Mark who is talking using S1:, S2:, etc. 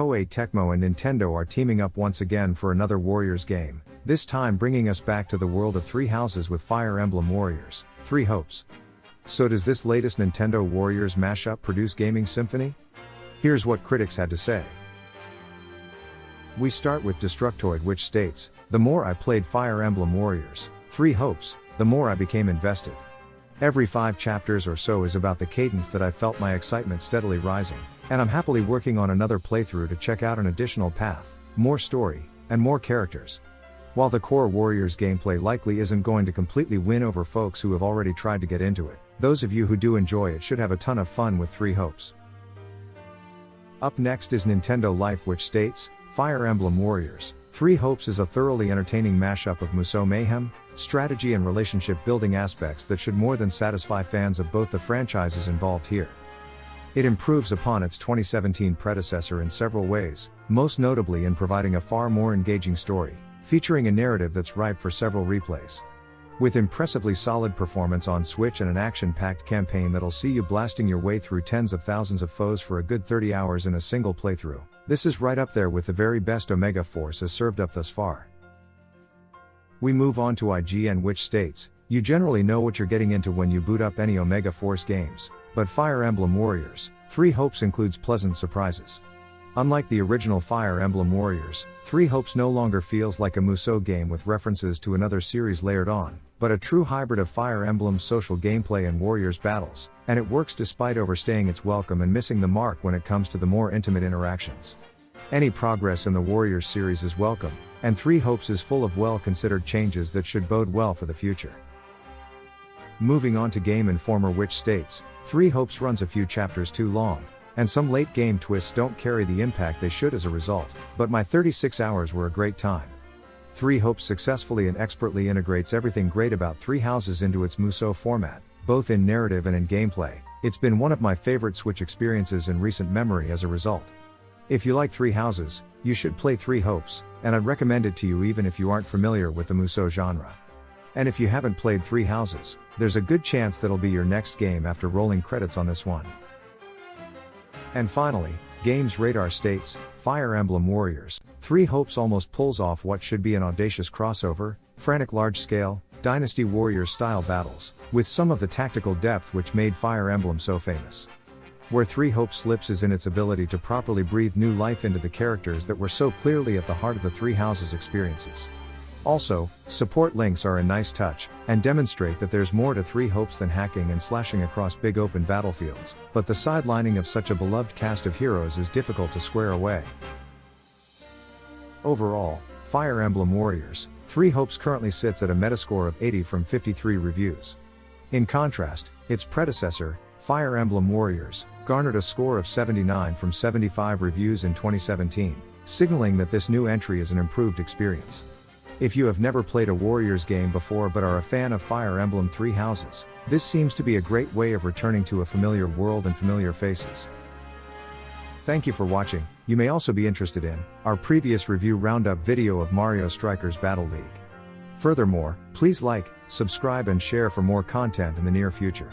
S1: Koei Tecmo and Nintendo are teaming up once again for another Warriors game, this time bringing us back to the world of Three Houses with Fire Emblem Warriors, Three Hopes. So does this latest Nintendo Warriors mashup produce gaming symphony? Here's what critics had to say. We start with DESTRUCTOID, which states, "The more I played Fire Emblem Warriors, Three Hopes, the more I became invested. Every 5 chapters or so is about the cadence that I felt my excitement steadily rising, and I'm happily working on another playthrough to check out an additional path, more story, and more characters." While the core Warriors gameplay likely isn't going to completely win over folks who have already tried to get into it, those of you who do enjoy it should have a ton of fun with Three Hopes. Up next is Nintendo Life, which states, "Fire Emblem Warriors, Three Hopes is a thoroughly entertaining mashup of Musou mayhem, strategy and relationship building aspects that should more than satisfy fans of both the franchises involved here. It improves upon its 2017 predecessor in several ways, most notably in providing a far more engaging story, featuring a narrative that's ripe for several replays. With impressively solid performance on Switch and an action-packed campaign that'll see you blasting your way through tens of thousands of foes for a good 30 hours in a single playthrough, this is right up there with the very best Omega Force has served up thus far." We move on to IGN, which states, "You generally know what you're getting into when you boot up any Omega Force games, but Fire Emblem Warriors, Three Hopes includes pleasant surprises. Unlike the original Fire Emblem Warriors, Three Hopes no longer feels like a Musou game with references to another series layered on, but a true hybrid of Fire Emblem's social gameplay and Warriors battles, and it works despite overstaying its welcome and missing the mark when it comes to the more intimate interactions. Any progress in the Warriors series is welcome, and Three Hopes is full of well-considered changes that should bode well for the future." Moving on to Game Informer, which states, "Three Hopes runs a few chapters too long, and some late game twists don't carry the impact they should as a result, but my 36 hours were a great time. Three Hopes successfully and expertly integrates everything great about Three Houses into its Musou format, both in narrative and in gameplay. It's been one of my favorite Switch experiences in recent memory as a result. If you like Three Houses, you should play Three Hopes, and I'd recommend it to you even if you aren't familiar with the Musou genre. And if you haven't played Three Houses, there's a good chance that'll be your next game after rolling credits on this one." And finally, Games Radar states, "Fire Emblem Warriors, Three Hopes almost pulls off what should be an audacious crossover, frantic large-scale, Dynasty Warriors-style battles, with some of the tactical depth which made Fire Emblem so famous. Where Three Hopes slips is in its ability to properly breathe new life into the characters that were so clearly at the heart of the Three Houses experiences. Also, support links are a nice touch, and demonstrate that there's more to Three Hopes than hacking and slashing across big open battlefields, but the sidelining of such a beloved cast of heroes is difficult to square away." Overall, Fire Emblem Warriors, Three Hopes currently sits at a Metascore of 80 from 53 reviews. In contrast, its predecessor, Fire Emblem Warriors, garnered a score of 79 from 75 reviews in 2017, signaling that this new entry is an improved experience. If you have never played a Warriors game before but are a fan of Fire Emblem Three Houses, this seems to be a great way of returning to a familiar world and familiar faces. Thank you for watching. You may also be interested in our previous review Roundup video of Mario Strikers Battle League. Furthermore, please like, subscribe and share for more content in the near future.